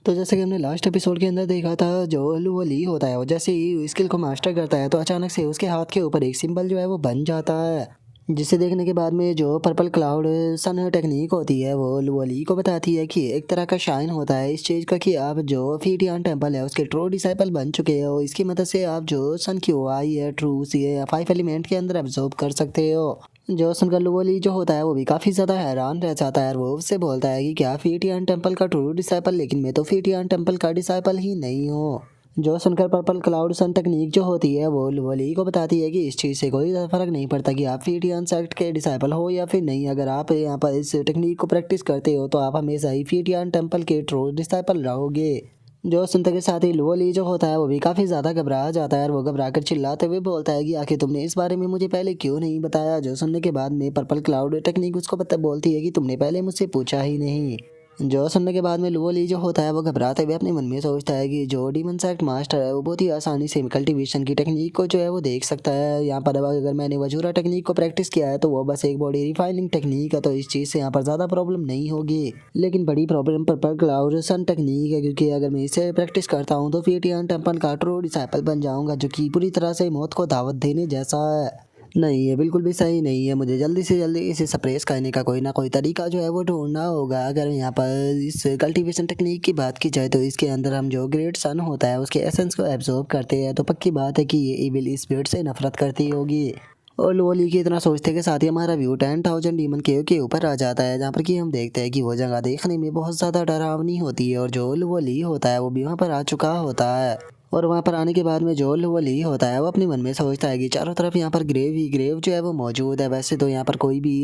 तो जैसे कि हमने लास्ट एपिसोड के अंदर देखा था, जो लुवली होता है वो जैसे ही स्किल को मास्टर करता है तो अचानक से उसके हाथ के ऊपर एक सिंबल जो है वो बन जाता है, जिसे देखने के बाद में जो पर्पल क्लाउड सन टेक्निक होती है वो लुवली को बताती है कि एक तरह का शाइन होता है इस चीज़ का कि आप जो फीटियान टेम्पल है उसके ट्रू डिसाइपल बन चुके हो। इसकी मदद से आप जो सन की आई है ट्रू सी है 5 एलिमेंट के अंदर एब्जॉर्ब कर सकते हो। जो सुनकर लुवली जो होता है वो भी काफ़ी ज़्यादा हैरान रह जाता है और वो उससे बोलता है कि क्या फीटियान टेम्पल का ट्रू डिसाइपल, लेकिन मैं तो फीटियान टेम्पल का डिसाइपल ही नहीं हूँ। जो सुनकर पर्पल क्लाउड सन टेक्निक जो होती है वो लुवली को बताती है कि इस चीज़ से कोई फर्क नहीं पड़ता कि आप फीटियान सेक्ट के डिसाइपल हो या फिर नहीं। अगर आप यहाँ पर इस टेक्निक को प्रैक्टिस करते हो तो आप हमेशा ही फीटियान टेम्पल के ट्रू डिसाइपल रहोगे। जो सुनते के साथ ही लुवली जो होता है वो भी काफ़ी ज़्यादा घबरा जाता है और वो घबरा कर चिल्लाते हुए बोलता है कि आखिर तुमने इस बारे में मुझे पहले क्यों नहीं बताया। जो सुनने के बाद में पर्पल क्लाउड टेक्निक उसको बोलती है कि तुमने पहले मुझसे पूछा ही नहीं। जो सुनने के बाद में लुवली जो होता है वो घबराते हुए अपने मन में सोचता है कि जो डीमन सेक्ट मास्टर है वो बहुत ही आसानी से कल्टीवेशन की टेक्निक को जो है वो देख सकता है। यहाँ पर अब अगर मैंने वजूरा टेक्निक को प्रैक्टिस किया है तो वो बस एक बॉडी रिफाइनिंग टेक्निक है, तो इस चीज़ से यहाँ पर ज़्यादा प्रॉब्लम नहीं होगी। लेकिन बड़ी प्रॉब्लम पर्पल क्लाउड सन टेक्निक है, क्योंकि अगर मैं इसे प्रैक्टिस करता हूँ तो फीटियान टेम्पल का ट्रू डिसाइपल बन जाऊंगा, जो कि पूरी तरह से मौत को दावत देने जैसा है। नहीं, ये बिल्कुल भी सही नहीं है। मुझे जल्दी से जल्दी इसे सप्रेस करने का कोई ना कोई तरीका जो है वो ढूंढना होगा। अगर यहाँ पर इस कल्टीवेशन टेक्निक की बात की जाए तो इसके अंदर हम जो ग्रेट सन होता है उसके एसेंस को एब्जॉर्ब करते हैं, तो पक्की बात है कि ये इविल स्पिरिट से नफरत करती होगी। और लोली की इतना सोचते के साथ ही हमारा व्यू 10,000 डीमन केव के ऊपर आ जाता है, जहाँ पर कि हम देखते हैं कि वो जगह देखने में बहुत ज़्यादा डरावनी होती है और जो लोली होता है वो भी वहाँ पर आ चुका होता है। और वहाँ पर आने के बाद में जो लोली होता है वो अपने मन में सोचता है कि चारों तरफ यहाँ पर ग्रेव ही ग्रेव जो है वो मौजूद है। वैसे तो यहाँ पर कोई भी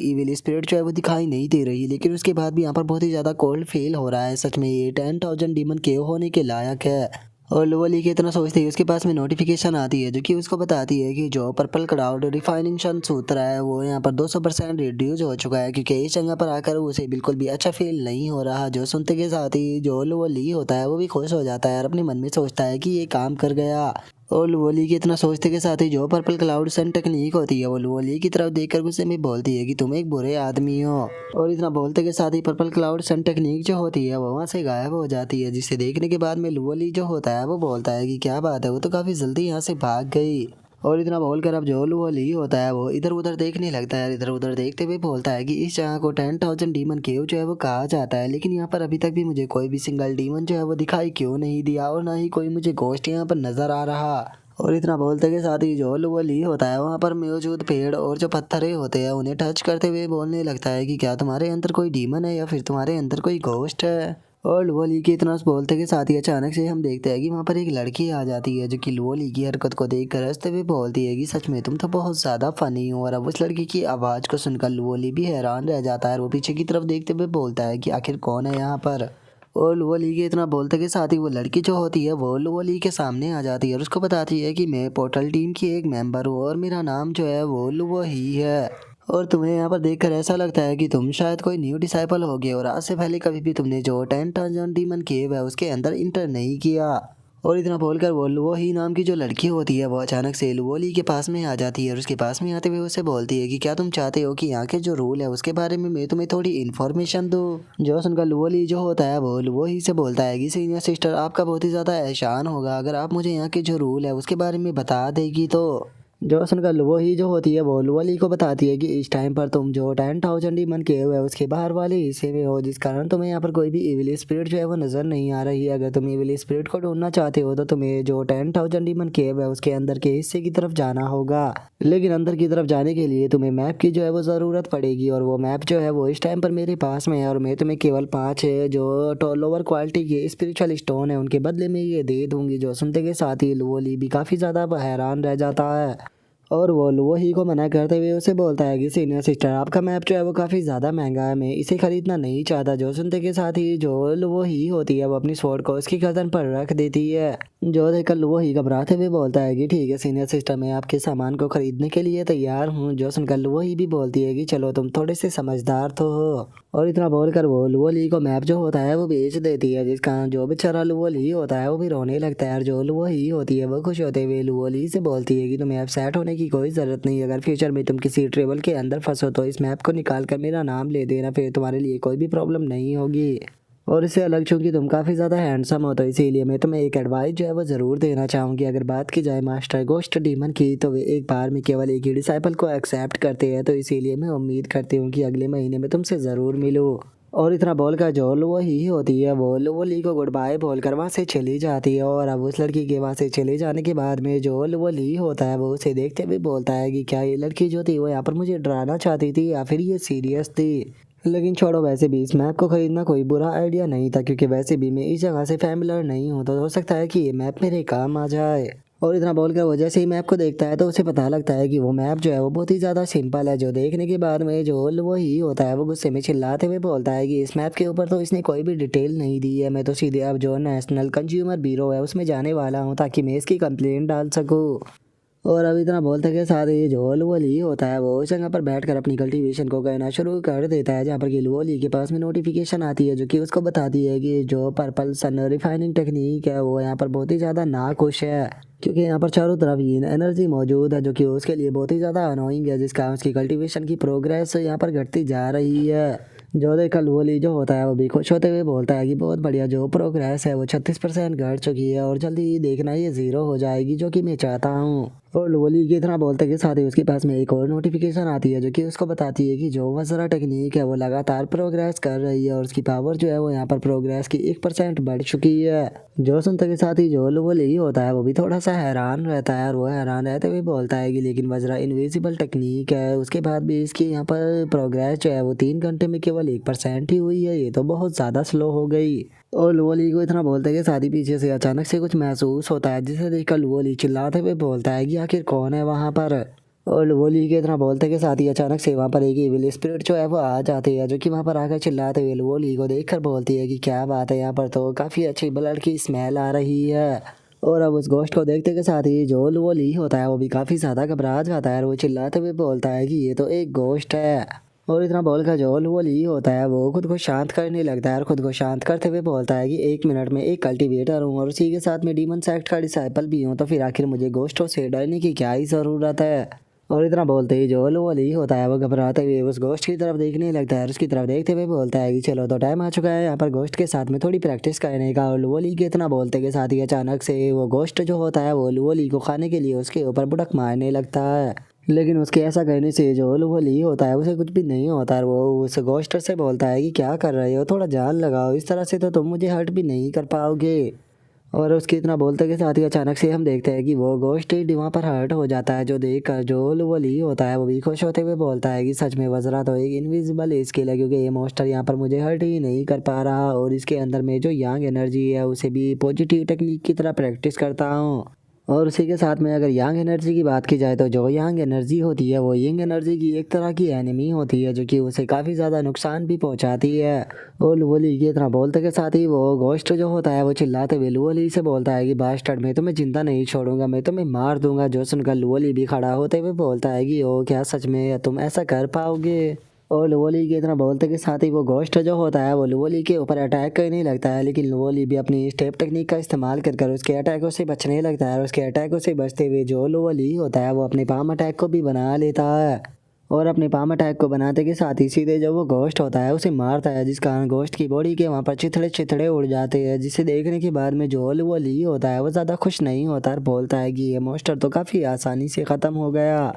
इविल स्पिरिट जो है वो दिखाई नहीं दे रही, लेकिन उसके बाद भी यहाँ पर बहुत ही ज़्यादा कोल्ड फील हो रहा है। सच में ये 10,000 डीमन केव होने के लायक है। और लोली के इतना सोचते ही उसके पास में नोटिफिकेशन आती है जो कि उसको बताती है कि जो पर्पल क्लाउड रिफाइनिंग सन सूत्र है वो यहाँ पर 200% रिड्यूस हो चुका है, क्योंकि इस जगह पर आकर उसे बिल्कुल भी अच्छा फील नहीं हो रहा। जो सुनते के साथ ही जो लोली होता है वो भी खुश हो जाता है और अपने मन में सोचता है कि ये काम कर गया। और लुवली के इतना सोचते के साथ ही जो पर्पल क्लाउड सन टेक्निक होती है वो लुवली की तरफ देखकर गुस्से में बोलती है कि तुम एक बुरे आदमी हो। और इतना बोलते के साथ ही पर्पल क्लाउड सन टेक्निक जो होती है वो वहाँ से गायब हो जाती है, जिसे देखने के बाद में लुवली जो होता है वो बोलता है कि क्या बात है, वो तो काफ़ी जल्दी यहाँ से भाग गई। और इतना बोलकर अब जो लुवली होता है वो इधर उधर देखने लगता है। इधर उधर देखते हुए बोलता है कि इस जगह को 10,000 डीमन केव जो है वो कहा जाता है, लेकिन यहाँ पर अभी तक भी मुझे कोई भी सिंगल डीमन जो है वो दिखाई क्यों नहीं दिया और ना ही कोई मुझे घोस्ट यहाँ पर नजर आ रहा। और इतना बोलते के साथ ही जो लुवली होता है वहाँ पर मौजूद पेड़ और जो पत्थरे होते हैं उन्हें टच करते हुए बोलने लगता है कि क्या तुम्हारे अंदर कोई डीमन है या फिर तुम्हारे अंदर कोई घोस्ट है। और लुवली के इतना बोलते के साथ ही अचानक से हम देखते हैं कि वहाँ पर एक लड़की आ जाती है जो कि लुवली की हरकत को देख कर हंसते हुए बोलती है कि सच में तुम तो बहुत ज़्यादा फनी हो। और अब उस लड़की की आवाज़ को सुनकर लुवली भी हैरान रह जाता है और वो पीछे की तरफ देखते हुए बोलता है कि आखिर कौन है यहाँ पर। और लुवली के इतना बोलते के साथ ही वो लड़की जो होती है वो लुवली के सामने आ जाती है और उसको बताती है कि मैं पोर्टल टीम की एक मेंबर हूँ और मेरा नाम जो है वो लुवो ही है। और तुम्हें यहाँ पर देखकर ऐसा लगता है कि तुम शायद कोई न्यू डिसाइपल होगे और आज से पहले कभी भी तुमने जो 10,000 डीमन केव है उसके अंदर इंटर नहीं किया। और इतना बोलकर वो लुवोही नाम की जो लड़की होती है वो अचानक से लुवोली के पास में आ जाती है और उसके पास में आते हुए उसे बोलती है कि क्या तुम चाहते हो कि यहाँ के जो रूल है उसके बारे में मैं तुम्हें थोड़ी इन्फॉर्मेशन दूँ। जो सुनकर लुवोली जो होता है वो लुवोही से बोलता है कि सीनियर सिस्टर आपका बहुत ही ज़्यादा एहसान होगा अगर आप मुझे यहाँ के जो रूल है उसके बारे में बता देगी। तो जो सुनकर लुवोही जो होती है वो लुवोली को बताती है कि इस टाइम पर तुम जो 10,000 डीमन केव है उसके बाहर वाले हिस्से में हो, जिस कारण तुम्हें यहाँ पर कोई भी इविल स्पिरिट जो है वो नज़र नहीं आ रही है। अगर तुम इविल स्पिरिट को ढूंढना चाहते हो तो तुम्हें जो 10,000 डीमन केव है उसके अंदर के हिस्से की तरफ जाना होगा, लेकिन अंदर की तरफ जाने के लिए तुम्हें मैप की जो है वो ज़रूरत पड़ेगी। और वो मैप जो है वो इस टाइम पर मेरे पास में है और मैं तुम्हें केवल 5 जो लोअर क्वालिटी के स्पिरिचुअल स्टोन है उनके बदले में ये दे दूंगी। जो सुनते के साथ ही लुवोली भी काफ़ी ज़्यादा हैरान रह जाता है और वो लुवोही को मना करते हुए उसे बोलता है कि सीनियर सिस्टर आपका मैप जो है वो काफ़ी ज़्यादा महंगा है, मैं इसे खरीदना नहीं चाहता। जो सुनते के साथ ही जो लुवोही होती है वो अपनी स्वॉर्ड को उसकी गर्दन पर रख देती है। जो देखकर लुवोही घबराते हुए बोलता है कि ठीक है सीनियर सिस्टर, मैं आपके सामान को खरीदने के लिए तैयार हूँ। जो सुनकर लुवोही भी बोलती है कि चलो तुम थोड़े से समझदार तो हो। और इतना बोलकर वो लुवोली को मैप जो होता है वो बेच देती है, जिस कारण जो बेचारा लुवोली होता है वो भी रोने लगता है। और जो लुवोही होती है वो खुश होते हुए लुवोली से बोलती है कि तुम्हें अब सैड होने की कोई ज़रूरत नहीं। अगर फ्यूचर में तुम किसी ट्रेवल के अंदर फंसो तो इस मैप को निकाल कर मेरा नाम ले देना, फिर तुम्हारे लिए कोई भी प्रॉब्लम नहीं होगी। और इससे अलग चूंकि तुम काफ़ी ज़्यादा हैंडसम हो तो इसीलिए मैं तुम्हें एक एडवाइस जो है वो ज़रूर देना चाहूँगी। अगर बात की जाए मास्टर गोस्ट डीमन की तो वे एक बार में केवल एक ही डिसाइपल को एक्सेप्ट करते हैं, तो इसीलिए मैं उम्मीद करती हूँ कि अगले महीने में तुमसे ज़रूर मिलूँ। और इतना बोलकर जो वो ही होती है वो ली को गुड बाय बोलकर वहाँ से चली जाती है। और अब उस लड़की के वहाँ से चले जाने के बाद में जो वो ली होता है वो उसे देखते हुए बोलता है कि क्या ये लड़की जो थी वो यहाँ पर मुझे डराना चाहती थी या फिर ये सीरियस थी। लेकिन छोड़ो, वैसे भी इस मैप को खरीदना कोई बुरा आइडिया नहीं था, क्योंकि वैसे भी मैं इस जगह से फैमिलियर नहीं हूँ, तो हो सकता है कि ये मैप मेरे काम आ जाए। और इतना बोलकर वो जैसे ही मैप को देखता है तो उसे पता लगता है कि वो मैप जो है वो बहुत ही ज़्यादा सिंपल है। जो देखने के बाद में जो वो ही होता है वो गुस्से में चिल्लाते हुए बोलता है कि इस मैप के ऊपर तो इसने कोई भी डिटेल नहीं दी है, मैं तो सीधे अब जो नेशनल कंज्यूमर ब्यूरो है उसमें जाने वाला हूँ ताकि मैं इसकी कंप्लेंट डाल सकूँ। और अब इतना बोलते के साथ ही जो लुओली होता है वो उस जगह पर बैठकर अपनी कल्टीवेशन को करना शुरू कर देता है, जहाँ पर कि लुओली के पास में नोटिफिकेशन आती है जो कि उसको बताती है कि जो पर्पल सन रिफाइनिंग टेक्निक है वो यहाँ पर बहुत ही ज़्यादा नाखुश है, क्योंकि यहाँ पर चारों तरफ ये एनर्जी मौजूद है जो कि उसके लिए बहुत ही ज़्यादा अनोइंग है, जिसका उसकी कल्टीवेशन की प्रोग्रेस यहाँ पर घटती जा रही है। जो देखकर लुओली जो होता है वो भी खुश होते हुए बोलता है कि बहुत बढ़िया, जो प्रोग्रेस है वो 36% घट चुकी है और जल्दी ही देखना ये 0 हो जाएगी, जो कि मैं चाहता हूँ। और लोली की तरह बोलते के साथ ही उसके पास में एक और नोटिफिकेशन आती है जो कि उसको बताती है कि जो वज़रा टेक्निक है वो लगातार प्रोग्रेस कर रही है और उसकी पावर जो है वो यहाँ पर प्रोग्रेस की 1% बढ़ चुकी है। जो सुनते के साथ ही जो लोली होता है वो भी थोड़ा सा हैरान रहता है और वो हैरान रहते हुए बोलता है कि लेकिन वज़रा इनविजिबल टेक्निक है, उसके बाद भी इसकी यहाँ पर प्रोग्रेस जो है वो 3 घंटे में केवल 1% ही हुई है, ये तो बहुत ज़्यादा स्लो हो गई। और लुओली को इतना बोलते कि शादी पीछे से अचानक से कुछ महसूस होता है, जिसे देखकर लुओली चिल्लाते हुए बोलता है कि आखिर कौन है वहाँ पर। और लुओली के इतना बोलते के साथ ही अचानक से वहाँ पर एक इविल स्पिरिट जो है वो आ जाती है, जो कि वहाँ पर आकर चिल्लाते हुए लुओली को देखकर बोलती है कि क्या बात है, यहाँ पर तो काफ़ी अच्छी ब्लड की स्मेल आ रही है। और अब उस गोश्त को देखते के साथ ही जो लुओली होता है वो भी काफ़ी ज़्यादा घबरा जाता है और वो चिल्लाते हुए बोलता है कि ये तो एक गोश्त है। और इतना बोलकर जो वो ली होता है वो खुद को शांत करने लगता है और खुद को शांत करते हुए बोलता है कि 1 मिनट में एक कल्टीवेटर हूँ और उसी के साथ में डीमन सेक्ट का डिसाइपल भी हूँ, तो फिर आखिर मुझे गोस्टों से डरने की क्या ही ज़रूरत है। और इतना बोलते ही जो वो ली होता है वो घबराते हुए उस गोश्त की तरफ देखने लगता है और उसकी तरफ देखते हुए बोलता है कि चलो तो टाइम आ चुका है यहाँ पर गोश्त के साथ में थोड़ी प्रैक्टिस करने का। और लुओली के इतना बोलते के साथ ही अचानक से वो गोश्त जो होता है वो लुओली को खाने के लिए उसके ऊपर बुड़क मारने लगता है। लेकिन उसके ऐसा करने से जो वो ली होता है उसे कुछ भी नहीं होता है। वो उस गोस्टर से बोलता है कि क्या कर रहे हो, थोड़ा जान लगाओ, इस तरह से तो तुम मुझे हर्ट भी नहीं कर पाओगे। और उसके इतना बोलते के साथ ही अचानक से हम देखते हैं कि वो गोश्त ही वहाँ पर हर्ट हो जाता है, जो देख कर जो वो ली होता है वो भी खुश होते हुए बोलता है कि सच में वज़रा तो एक इनविजिबल स्किल है, क्योंकि ये मोस्टर यहाँ पर मुझे हर्ट ही नहीं कर पा रहा और इसके अंदर में जो यांग एनर्जी है उसे भी पॉजिटिव टेक्निक की तरह प्रैक्टिस करता हूँ। और उसी के साथ में अगर यांग एनर्जी की बात की जाए तो जो यांग एनर्जी होती है वो यंग एनर्जी की एक तरह की एनिमी होती है, जो कि उसे काफ़ी ज़्यादा नुकसान भी पहुंचाती है। और लुओली की तरह बोलते के साथ ही वो गोश्त जो होता है वो चिल्लाते हुए लुओली से बोलता है कि बास्टर्ड, मैं तुम्हें जिंदा नहीं छोड़ूंगा, मैं तुम्हें मार दूंगा। जो सुनकर लुओली भी खड़ा होते हुए बोलता है कि ओ क्या सच में तुम ऐसा कर पाओगे। और लुओली की तरह बोलते के साथ ही वो गोश्त जो होता है वो लुओली के ऊपर अटैक करने लगता है, लेकिन लुओली भी अपनी स्टेप टेक्निक का इस्तेमाल कर उसके अटैकों से बचने लगता है। और उसके अटैकों से बचते हुए जो लुओली होता है वो अपने पाम अटैक को भी बना लेता है और अपने पाम अटैक को बनाते के साथ ही सीधे जो वो गोश्त होता है उसे मारता है, जिस कारण गोश्त की बॉडी के वहाँ पर चिथड़े चिथड़े उड़ जाते हैं, जिसे देखने के बाद में जो लुओली होता है वो ज़्यादा खुश नहीं होता और बोलता है कि ये मोस्टर तो काफ़ी आसानी से ख़त्म हो गया।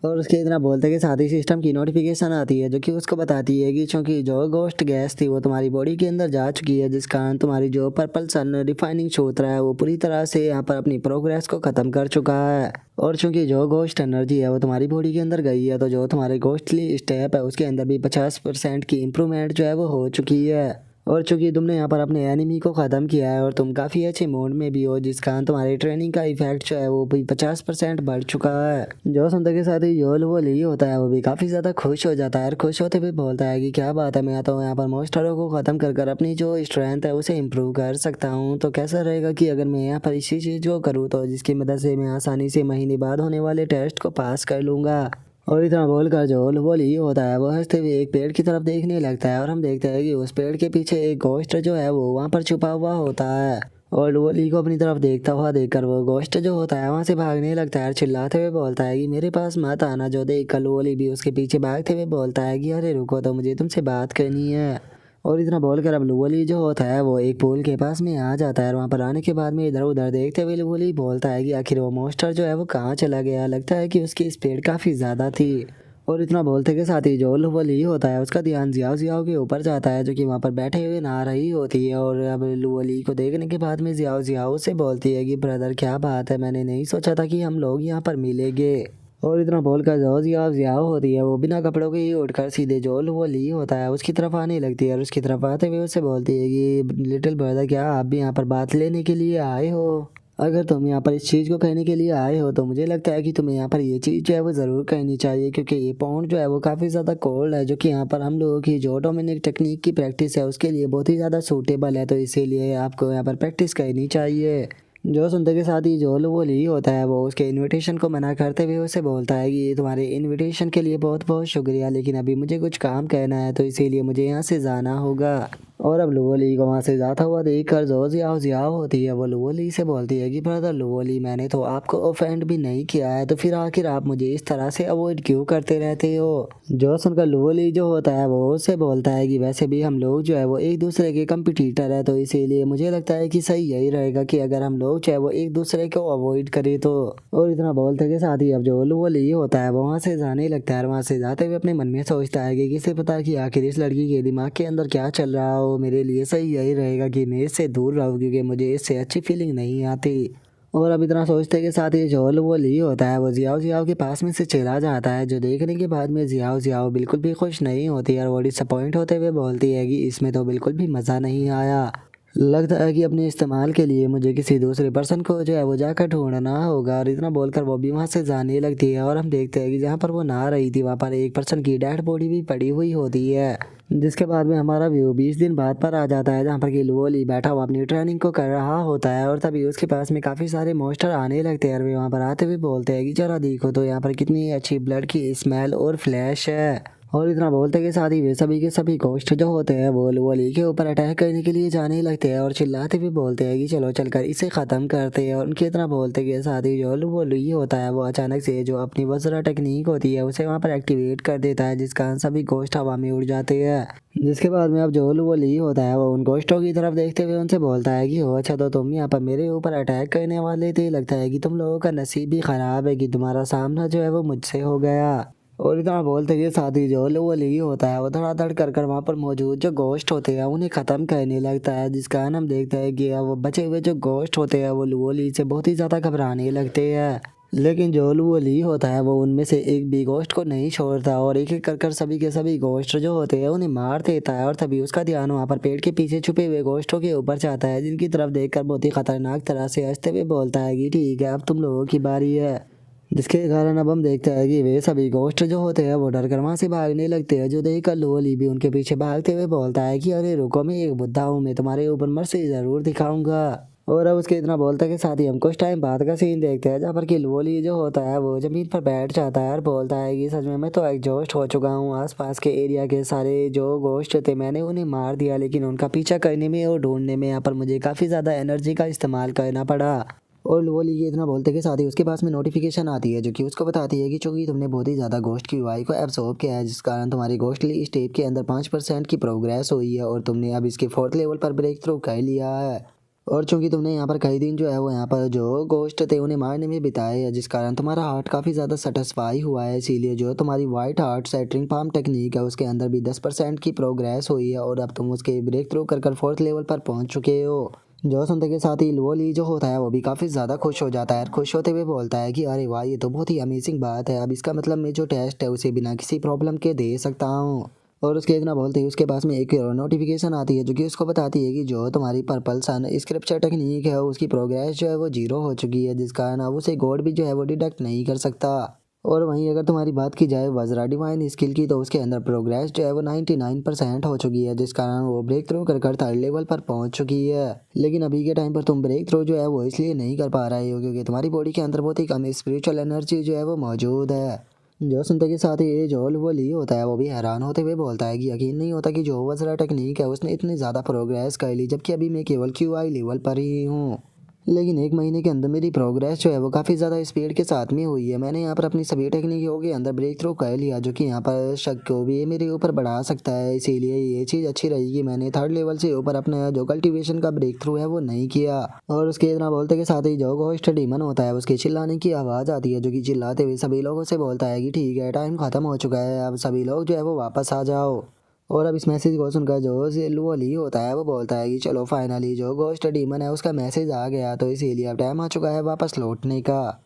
और उसके इतना बोलते के साथ ही सिस्टम की नोटिफिकेशन आती है जो कि उसको बताती है कि चूंकि जो गोस्ट गैस थी वो तुम्हारी बॉडी के अंदर जा चुकी है, जिस कारण तुम्हारी जो पर्पल सन रिफाइनिंग शोत्रा है वो पूरी तरह से यहाँ पर अपनी प्रोग्रेस को ख़त्म कर चुका है। और चूंकि जो गोस्ट एनर्जी है वो तुम्हारी बॉडी के अंदर गई है, तो जो तुम्हारे गोस्टली स्टेप है उसके अंदर भी 50% की इम्प्रूवमेंट जो है वो हो चुकी है। और चूंकि तुमने यहाँ पर अपने एनिमी को ख़त्म किया है और तुम काफ़ी अच्छे मोड में भी हो, जिस कारण तुम्हारी ट्रेनिंग का इफेक्ट जो है वो भी 50% बढ़ चुका है। जो सुनते के साथ ही योल वो ली होता है वो भी काफ़ी ज़्यादा खुश हो जाता है और खुश होते हुए बोलता है कि क्या बात है, मैं तो यहाँ पर मोस्टरों को ख़त्म कर अपनी जो स्ट्रेंथ है उसे इम्प्रूव कर सकता हूँ। तो कैसा रहेगा कि अगर मैं यहाँ पर इसी चीज़ को करूँ, तो जिसकी मदद से मैं आसानी से महीने बाद होने वाले टेस्ट को पास कर लूँगा। और इतना बोलकर जो वोली होता है वो हंसते हुए एक पेड़ की तरफ देखने लगता है और हम देखते हैं कि उस पेड़ के पीछे एक गोश्त जो है वो वहाँ पर छुपा हुआ होता है। और वोली को अपनी तरफ देखता हुआ देखकर वो गोश्त जो होता है वहाँ से भागने लगता है और चिल्लाते हुए बोलता है कि मेरे पास मत आना। जो देख कर वोली भी उसके पीछे भागते हुए बोलता है कि अरे रुको, तो मुझे तुमसे बात करनी है। और इतना बोलकर अब लुवली जो होता है वो एक पूल के पास में आ जाता है और वहाँ पर आने के बाद में इधर उधर देखते हुए लुवली बोलता है कि आखिर वो मॉन्स्टर जो है वो कहाँ चला गया। लगता है कि उसकी स्पीड काफ़ी ज़्यादा थी। और इतना बोलते के साथ ही जो लुवली होता है उसका ध्यान जियाओ जियाओ के ऊपर जाता है जो कि वहाँ पर बैठे हुए नहा रही होती है। और अब लुवली को देखने के बाद में जियाओ जियाओ से बोलती है कि ब्रदर क्या बात है, मैंने नहीं सोचा था कि हम लोग यहाँ पर मिलेंगे। और इतना बोलकर जो जियाओ होती है वो बिना कपड़ों के ही उठकर सीधे जो लुवली होता है उसकी तरफ आने लगती है और उसकी तरफ आते हुए उससे बोलती है कि लिटिल ब्रदर क्या आप भी यहाँ पर बात लेने के लिए आए हो? अगर तुम यहाँ पर इस चीज़ को कहने के लिए आए हो तो मुझे लगता है कि तुम्हें यहाँ पर ये चीज़ जो है वो ज़रूर कहनी चाहिए, क्योंकि ये पॉइंट जो है वो काफ़ी ज़्यादा कोल्ड है जो कि यहाँ पर हम लोगों की जो डोमिनिक टेक्निक की प्रैक्टिस है उसके लिए बहुत ही ज़्यादा सूटेबल है, तो इसीलिए आपको यहाँ पर प्रैक्टिस करनी चाहिए। जो सुनते के साथ ही जो वो ली होता है वो उसके इनविटेशन को मना करते हुए उसे बोलता है कि तुम्हारे इनविटेशन के लिए बहुत बहुत शुक्रिया, लेकिन अभी मुझे कुछ काम करना है तो इसीलिए मुझे यहाँ से जाना होगा। और अब लुवोली को वहाँ से जाता हुआ देख कर जो जियाओ होती है वो लुवोली से बोलती है कि ब्रदर लुवोली, मैंने तो आपको ऑफेंड भी नहीं किया है, तो फिर आखिर आप मुझे इस तरह से अवॉइड क्यों करते रहते हो? जो सुनकर लुवोली जो होता है वो उससे बोलता है कि वैसे भी हम लोग जो है वो एक दूसरे के कंपटीटर है, तो इसीलिए मुझे लगता है कि सही यही रहेगा कि अगर हम लोग जो है वो एक दूसरे को अवॉइड करें तो। और इतना बोलते के साथ ही अब जो लुवोली होता है वो वहाँ से जाने लगता है और वहाँ से जाते हुए अपने मन में सोचता है कि किसे पता कि आखिर इस लड़की के दिमाग के अंदर क्या चल रहा हो। मेरे लिए सही यही रहेगा कि मैं इससे दूर रहूँ क्योंकि मुझे इससे अच्छी फीलिंग नहीं आती। और अब इतना सोचते के साथ ही जो वो ली होता है वो जियाओ जियाओ के पास में से चला जाता है, जो देखने के बाद में जियाओ जियाओ बिल्कुल भी खुश नहीं होती और वो डिसअपॉइंट होते हुए बोलती है कि इसमें तो बिल्कुल भी मज़ा नहीं आया। लगता है कि अपने इस्तेमाल के लिए मुझे किसी दूसरे पर्सन को जो है वो जाकर ढूंढना होगा। और इतना बोलकर वो भी वहाँ से जाने लगती है और हम देखते हैं कि जहाँ पर वो नहा रही थी वहाँ पर एक पर्सन की डेड बॉडी भी पड़ी हुई होती है। जिसके बाद में हमारा व्यू 20 दिन बाद पर आ जाता है जहाँ पर कि लुवोली बैठा हुआ अपनी ट्रेनिंग को कर रहा होता है और तभी उसके पास में काफ़ी सारे मॉन्स्टर आने लगते हैं और वे वहाँ पर आते हुए बोलते हैं कि जरा देखो तो यहाँ पर कितनी अच्छी ब्लड की स्मेल और फ्लैश है। और इतना बोलते के साथ ही वे सभी के सभी गोश्त जो होते हैं वो लुवोली के ऊपर अटैक करने के लिए जाने लगते हैं और चिल्लाते हुए बोलते हैं कि चलो चलकर इसे ख़त्म करते हैं। और उनके इतना बोलते के साथ ही जो लुवोली होता है वो अचानक से जो अपनी वज्रा टेक्निक होती है उसे वहाँ पर एक्टिवेट कर देता है, जिस कारण सभी गोश्त हवा में उड़ जाते हैं। जिसके बाद में अब जो लुवोली होता है वो उन गोश्तों की तरफ देखते हुए उनसे बोलता है कि हो अच्छा तो तुम यहाँ पर मेरे ऊपर अटैक करने वाले थे, लगता है कि तुम लोगों का नसीब ही ख़राब है कि तुम्हारा सामना जो है वो मुझसे हो गया। और इतना बोलते के साथ ही जो लुवोली होता है वो धड़ाधड़ कर कर वहाँ पर मौजूद जो गोश्त होते हैं उन्हें ख़त्म करने लगता है, जिस कारण हम देखते हैं कि वो बचे हुए जो गोश्त होते हैं वो लुवोली से बहुत ही ज़्यादा घबराने लगते हैं। लेकिन जो लुवोली होता है वो उनमें से एक भी गोश्त को नहीं छोड़ता और एक एक कर कर सभी के सभी गोश्त जो होते हैं उन्हें मार देता है। और तभी उसका ध्यान वहाँ पर पेड़ के पीछे छुपे हुए गोश्तों के ऊपर जाता है, जिनकी तरफ देखकर बहुत ही खतरनाक तरह से हंसते हुए बोलता है कि ठीक है अब तुम लोगों की बारी है। जिसके कारण अब हम देखते हैं कि वे सभी गोश्त जो होते हैं वो डर कर वहाँ से भागने लगते हैं, जो देखकर लुवोली भी उनके पीछे भागते हुए बोलता है कि अरे रुको, मैं एक बुद्धा हूँ, मैं तुम्हारे ऊपर मर्सी ज़रूर दिखाऊंगा। और अब उसके इतना बोलते के साथ ही हम कुछ टाइम बाद का सीन देखते हैं जहाँ पर कि लुवोली जो होता है वो ज़मीन पर बैठ जाता है और बोलता है कि सच में मैं तो एग्जॉस्ट हो चुका हूँ। आसपास के एरिया के सारे जो गोश्त थे मैंने उन्हें मार दिया, लेकिन उनका पीछा करने में और ढूंढने में यहाँ पर मुझे काफ़ी ज़्यादा एनर्जी का इस्तेमाल करना पड़ा। और लुवोली ये इतना बोलते के साथ ही उसके पास में नोटिफिकेशन आती है जो कि उसको बताती है कि चूंकि तुमने बहुत ही ज़्यादा गोश्त की वाई को एब्सॉर्ब किया है, जिस कारण तुम्हारी गोश्तली स्टेट के अंदर 5% की प्रोग्रेस हुई है और तुमने अब इसके 4th लेवल पर ब्रेक थ्रू कर लिया है। और चूंकि तुमने यहाँ पर कई दिन जो है वो यहाँ पर जो गोश्त थे उन्हें मारने में बिताए हैं, जिस कारण तुम्हारा हार्ट काफ़ी ज़्यादा सेटिस्फाई हुआ है, इसीलिए जो तुम्हारी वाइट हार्ट सेटरिंग पाम टेक्निक है उसके अंदर भी 10% की प्रोग्रेस हुई है और अब तुम उसके ब्रेक थ्रू कर 4th लेवल पर पहुँच चुके हो। जो सुनते के साथ ही लुवोली जो होता है वो भी काफ़ी ज़्यादा खुश हो जाता है और खुश होते हुए बोलता है कि अरे वाह ये तो बहुत ही अमेजिंग बात है, अब इसका मतलब मैं जो टेस्ट है उसे बिना किसी प्रॉब्लम के दे सकता हूँ। और उसके इतना बोलते ही उसके पास में एक नोटिफिकेशन आती है जो कि उसको बताती है कि जो तुम्हारी पर्पल सन स्क्रिप्चर टेक्निक है उसकी प्रोग्रेस जो है वो 0 हो चुकी है, जिस कारण अब उसे गॉड भी जो है वो डिडक्ट नहीं कर सकता। और वहीं अगर तुम्हारी बात की जाए वज्रा डिवाइन स्किल की तो उसके अंदर प्रोग्रेस जो है वो 99% हो चुकी है, जिस कारण वो ब्रेक थ्रू कर 3rd लेवल पर पहुंच चुकी है। लेकिन अभी के टाइम पर तुम ब्रेक थ्रू जो है वो इसलिए नहीं कर पा रहे हो क्योंकि तुम्हारी बॉडी के अंदर बहुत ही कम स्पिरिचुअल एनर्जी जो है वो मौजूद है। जो सुनते के साथ ही जो वो ली होता है वो भी हैरान होते हुए बोलता है कि यकीन नहीं होता कि जो वज्रा टेक्निक है उसने इतनी ज़्यादा प्रोग्रेस कर ली, जबकि अभी मैं केवल QI लेवल पर ही हूँ। लेकिन 1 महीने के अंदर मेरी प्रोग्रेस जो है वो काफ़ी ज़्यादा स्पीड के साथ में हुई है। मैंने यहाँ पर अपनी सभी टेक्निकों के अंदर ब्रेक थ्रू कर लिया, जो कि यहाँ पर शक को भी मेरे ऊपर बढ़ा सकता है। इसीलिए ये चीज़ अच्छी रही कि मैंने 3rd लेवल से ऊपर अपना जो कल्टीवेशन का ब्रेक थ्रू है वो नहीं किया। और उसके इतना बोलते के साथ ही जो घोस्ट डीमन होता है उसके चिल्लाने की आवाज़ आती है, जो कि चिल्लाते हुए सभी लोगों से बोलता है कि ठीक है, टाइम खत्म हो चुका है, अब सभी लोग जो है वो वापस आ जाओ। और अब इस मैसेज को सुनकर जो ली होता है वो बोलता है कि चलो फाइनली जो घोस्ट डीमन है उसका मैसेज आ गया, तो इसीलिए अब टाइम आ चुका है वापस लौटने का।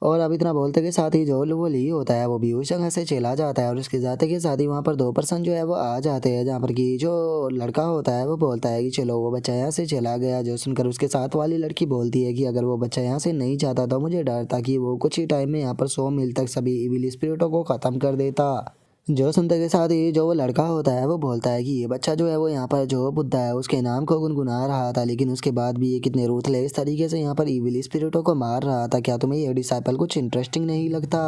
और अब इतना बोलते के साथ ही जो ली होता है वो भी उस जगह से चला जाता है, और उसके जाते के साथ ही वहाँ पर 2 पर्सन जो है वो आ जाते हैं, जहाँ पर कि जो लड़का होता है वो बोलता है कि चलो वो बच्चा यहाँ से चला गया। जो सुनकर उसके साथ वाली लड़की बोलती है कि अगर वो बच्चा यहाँ से नहीं जाता तो मुझे डर था कि वो कुछ ही टाइम में यहाँ पर 100 मील तक सभी इविल स्पिरिटों को ख़त्म कर देता। जो सुनते के साथ ही जो वो लड़का होता है वो बोलता है कि ये बच्चा जो है वो यहाँ पर जो बुद्धा है उसके नाम को गुनगुना रहा था, लेकिन उसके बाद भी ये कितने रूथलेस तरीके से यहाँ पर इविल स्पिरिटों को मार रहा था। क्या तुम्हें ये डिसाइपल कुछ इंटरेस्टिंग नहीं लगता?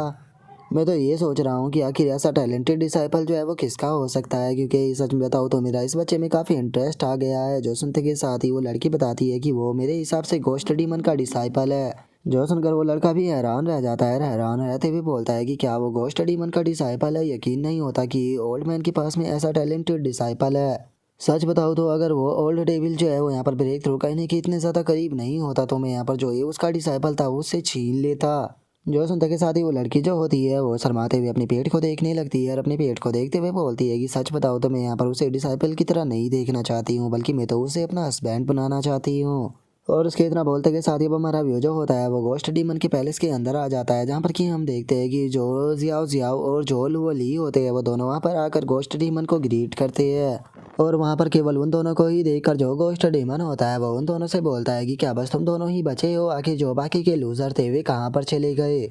मैं तो ये सोच रहा हूँ कि आखिर ऐसा टैलेंटेड डिसाइपल जो है वो किसका हो सकता है, क्योंकि सच में बताओ तो मेरा इस बच्चे में काफ़ी इंटरेस्ट आ गया है। जो सुनते के साथ ही वो लड़की बताती है कि वो मेरे हिसाब से घोस्ट डीमन का डिसाइपल है। जो सुनकर वो लड़का भी हैरान रह जाता है, हैरान रहते हुए बोलता है कि क्या वो घोस्ट डीमन का डिसाइपल है। यकीन नहीं होता कि ओल्ड मैन के पास में ऐसा टैलेंटेड डिसाइपल है। सच बताओ तो अगर वो ओल्ड डेविल जो है वो यहाँ पर ब्रेक थ्रू करने के इतने ज़्यादा करीब नहीं होता तो मैं यहाँ पर जो ये उसका डिसाइपल था वो उससे छीन लेता। जो सुनते के साथ ही वो लड़की जो होती है वो शर्माते हुए अपने पेट को देखने लगती है, और अपने पेट को देखते हुए बोलती है कि सच बताओ तो मैं यहाँ पर उसे डिसाइपल की तरह नहीं देखना चाहती हूँ, बल्कि मैं तो उसे अपना हस्बैंड बनाना चाहती हूँ। और उसके इतना बोलते के साथ ही अब हमारा व्यू जो होता है वो घोस्ट डीमन के पैलेस के अंदर आ जाता है, जहाँ पर कि हम देखते हैं कि जो जियाओ जियाओ और जो लुओ ली होते हैं वो दोनों वहाँ पर आकर घोस्ट डीमन को ग्रीट करते हैं। और वहाँ पर केवल उन दोनों को ही देखकर जो घोस्ट डीमन होता है वो उन दोनों से बोलता है कि क्या बस तुम दोनों ही बचे हो, आखिर जो बाकी के लूजर थे वे कहाँ पर चले गए।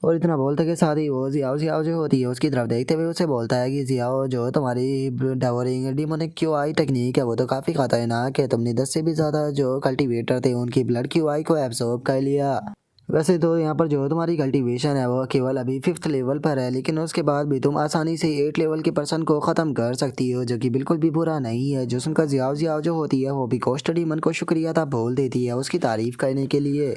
और इतना बोलते के साथ ही वो जियाओ जियाओ जो होती है उसकी तरफ देखते हुए उसे बोलता है कि जियाओ जो तुम्हारी डावरिंग डिमोनिक क्यूआई टेक्निक है वो तो काफ़ी खतरनाक है, तुमने 10 से भी ज़्यादा जो कल्टीवेटर थे उनकी ब्लड क्यूआई को एब्जॉर्ब कर लिया। वैसे तो यहाँ पर जो तुम्हारी कल्टीवेशन है वो केवल अभी 5th लेवल पर है, लेकिन उसके बाद भी तुम आसानी से 8 लेवल के पर्सन को ख़त्म कर सकती हो, जो कि बिल्कुल भी बुरा नहीं है। जो सुनकर जियाओ जियाओ जो होती है वो भी घोस्ट डीमन को शुक्रिया था बोल देती है उसकी तारीफ़ करने के लिए।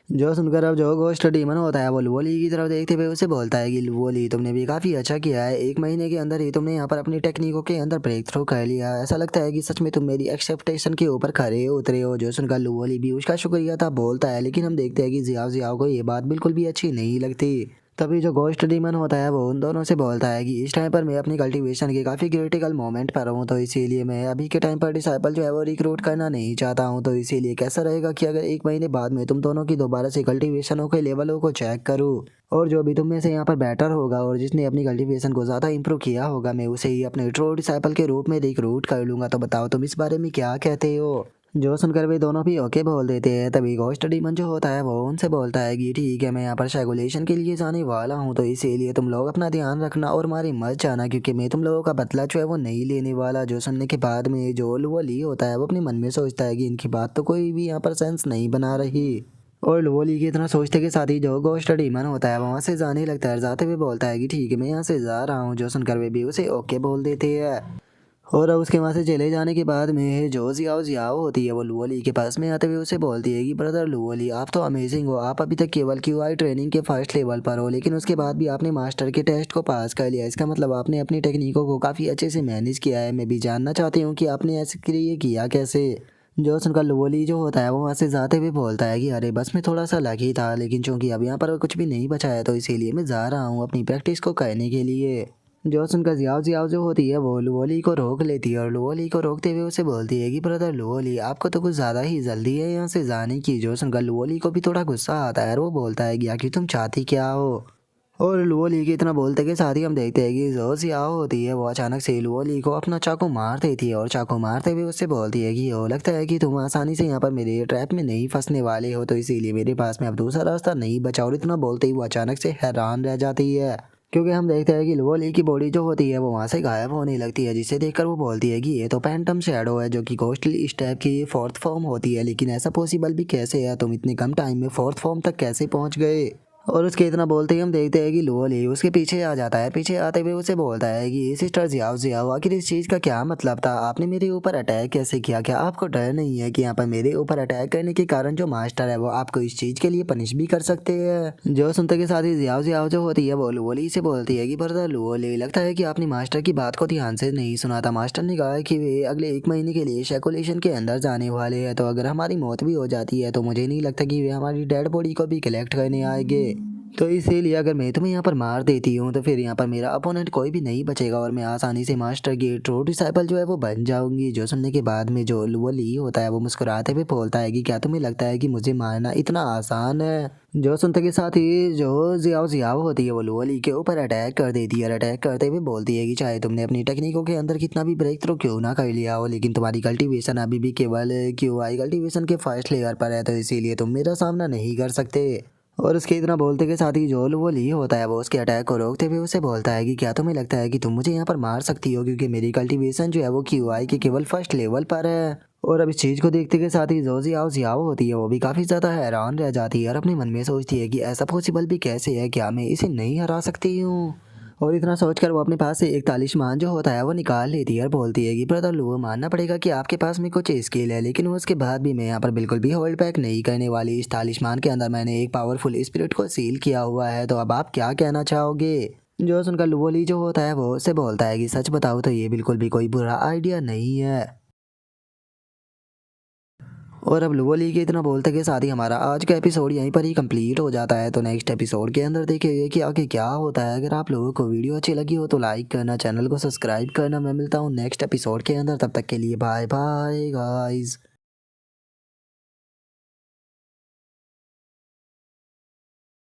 जो सुनकर अब जो घोस्ट डीमन होता है वो लुओली की तरफ देखते हुए उसे बोलता है कि लुओली तुमने भी काफ़ी अच्छा किया है, 1 महीने के अंदर ही तुमने यहाँ पर अपनी टेक्निकों के अंदर ब्रेक थ्रू कर लिया। ऐसा लगता है कि सच में तुम मेरी एक्सेप्टेशन के ऊपर खरे उतरे हो। जो सुनकर लुओली भी उसका शुक्रिया था बोलता है, लेकिन हम देखते हैं कि जियाओ जियाओ को ये बात बिल्कुल भी अच्छी नहीं लगती। तभी जो घोस्ट डीमन होता है वो उन दोनों से बोलता है कि इस टाइम पर मैं अपनी कल्टीवेशन के काफ़ी क्रिटिकल मोमेंट पर हूँ, तो इसीलिए मैं अभी के टाइम पर डिसाइपल जो है वो रिक्रूट करना नहीं चाहता हूँ। तो इसीलिए कैसा रहेगा कि अगर 1 महीने बाद में तुम दोनों की दोबारा से कल्टीवेशनों के लेवलों को चेक करूँ, और जो भी तुम में से यहाँ पर बेटर होगा और जिसने अपनी कल्टीवेशन को ज़्यादा इंप्रूव किया होगा मैं उसे ही अपने ट्रू डिसाइपल के रूप में रिक्रूट कर लूँगा। तो बताओ तुम इस बारे में क्या कहते हो? जो सुनकर वे दोनों भी ओके बोल देते हैं। तभी घोस्ट डीमन जो होता है वो उनसे बोलता है कि ठीक है, मैं यहाँ पर शेगुलेशन के लिए जाने वाला हूँ, तो इसीलिए तुम लोग अपना ध्यान रखना और मारे मत जाना, क्योंकि मैं तुम लोगों का बदला जो है वो नहीं लेने वाला। जो सुनने के बाद में जो लुओली होता है वो अपने मन में सोचता है कि इनकी बात तो कोई भी यहाँ पर सेंस नहीं बना रही। और लुओली की इतना सोचते के साथ ही जो घोस्ट डीमन होता है वहाँ से जाने लगता है, जाते हुए बोलता है कि ठीक है मैं यहाँ से जा रहा हूँ। जो सुनकर वे भी उसे ओके बोल देते हैं। और अब उसके वहाँ से चले जाने के बाद में जो जियाओ जियाओ होती है वो लुओली के पास में आते हुए उसे बोलती है कि ब्रदर लुओली आप तो अमेजिंग हो, आप अभी तक केवल क्यूआई ट्रेनिंग के 1st लेवल पर हो, लेकिन उसके बाद भी आपने मास्टर के टेस्ट को पास कर लिया। इसका मतलब आपने अपनी टेक्निकों को काफ़ी अच्छे से मैनेज किया है। मैं भी जानना चाहती हूँ कि आपने ऐसे ये किया कैसे। जो सुनकर लुओली जो होता है वो वहाँ से जाते हुए बोलता है कि अरे बस मैं थोड़ा सा लकी था, लेकिन चूंकि अब यहाँ पर कुछ भी नहीं बचा है तो इसीलिए मैं जा रहा हूँ अपनी प्रैक्टिस को करने के लिए। जो सुनकर जियाओ जियाओ जो होती है वो लुओली को रोक लेती है, और लुओली को रोकते हुए उसे बोलती है कि ब्रदर लुओली आपको तो कुछ ज़्यादा ही जल्दी है यहाँ से जाने की। जो सुनकर लुओली को भी थोड़ा गुस्सा आता है और वो बोलता है कि आखिर तुम चाहती क्या हो। और लुओली की इतना बोलते के साथ ही हम देखते हैं कि जो जियाओ होती है वो अचानक से लुओली को अपना चाकू मार देती है, और चाकू मारते हुए उससे बोलती है कि हो लगता है कि तुम आसानी से यहाँ पर मेरे ट्रैप में नहीं फंसने वाले हो, तो इसीलिए मेरे पास में अब दूसरा रास्ता नहीं बचा। और इतना बोलते ही वो अचानक से हैरान रह जाती है, क्योंकि हम देखते हैं कि लुओली की बॉडी जो होती है वो वहाँ से गायब होने लगती है, जिसे देखकर वो बोलती है कि ये तो पैंटम शैडो है, जो कि घोस्टली स्टेप की 4th फॉर्म होती है। लेकिन ऐसा पॉसिबल भी कैसे है, तुम इतने कम टाइम में 4th फॉर्म तक कैसे पहुँच गए? और उसके इतना बोलते ही हम देखते हैं कि लुओली उसके पीछे आ जाता है। पीछे आते हुए उसे बोलता है कि सिस्टर जियाओ जियाओ, आखिर इस चीज़ का क्या मतलब था? आपने मेरे ऊपर अटैक कैसे किया? क्या आपको डर नहीं है कि यहाँ पर मेरे ऊपर अटैक करने के कारण जो मास्टर है वो आपको इस चीज़ के लिए पनिश भी कर सकते हैं? जो सुनते के साथ ही जियाओ जियाओ जो होती है वो लुओली से बोलती है कि ब्रदर लुओली, लगता है कि आपने मास्टर की बात को ध्यान से नहीं सुना था। मास्टर ने कहा कि वे अगले 1 महीने के लिए शैकुलेशन के अंदर जाने वाले हैं, तो अगर हमारी मौत भी हो जाती है तो मुझे नहीं लगता कि वे हमारी डेड बॉडी को भी कलेक्ट करने आएंगे। तो इसीलिए अगर मैं तुम्हें यहाँ पर मार देती हूँ तो फिर यहाँ पर मेरा अपोनेंट कोई भी नहीं बचेगा और मैं आसानी से मास्टर की ट्रू डिसाइपल जो है वो बन जाऊंगी। जो सुनने के बाद में जो वो ली होता है वो मुस्कुराते हुए बोलता है कि क्या तुम्हें लगता है कि मुझे मारना इतना आसान है? जो सुनते के साथ ही जो जियाओ जियाओ होती है वो लुओली के ऊपर अटैक कर देती है और अटैक करते हुए बोलती है कि चाहे तुमने अपनी टेक्निकों के अंदर कितना भी ब्रेक थ्रू क्यों ना कर लिया हो, लेकिन तुम्हारी कल्टीवेशन अभी भी केवल क्यूआई कल्टीवेशन के फर्स्ट लेयर पर है, तो इसीलिए तुम मेरा सामना नहीं कर सकते। और उसके इतना बोलते के साथ ही जो वो ली होता है वो उसके अटैक को रोकते हुए उसे बोलता है कि क्या तुम्हें लगता है कि तुम मुझे यहाँ पर मार सकती हो, क्योंकि मेरी कल्टीवेशन जो है वो क्यूआई के केवल फर्स्ट लेवल पर है। और अब इस चीज़ को देखते के साथ ही जो जियाओ जियाओ होती है वो भी काफ़ी ज़्यादा हैरान रह जाती है और अपने मन में सोचती है कि ऐसा पॉसिबल भी कैसे है, क्या मैं इसे नहीं हरा सकती हूँ? और इतना सोचकर वो अपने पास से एक तालिस्मान जो होता है वो निकाल लेती है और बोलती है कि ब्रदर लुओ, मानना पड़ेगा कि आपके पास में कुछ स्किल है, लेकिन उसके बाद भी मैं यहाँ पर बिल्कुल भी होल्ड बैक नहीं करने वाली। इस तालिस्मान के अंदर मैंने एक पावरफुल स्पिरिट को सील किया हुआ है, तो अब आप क्या कहना चाहोगे? जो सुनकर लुओली जो होता है वो उससे बोलता है कि सच बताओ तो ये बिल्कुल भी कोई बुरा आइडिया नहीं है। और अब लुओली के इतना बोलते के साथ ही हमारा आज का एपिसोड यहीं पर ही कंप्लीट हो जाता है। तो नेक्स्ट एपिसोड के अंदर देखिए कि आगे क्या होता है। अगर आप लोगों को वीडियो अच्छी लगी हो तो लाइक करना, चैनल को सब्सक्राइब करना। मैं मिलता हूँ नेक्स्ट एपिसोड के अंदर, तब तक के लिए बाय बाय गाइस।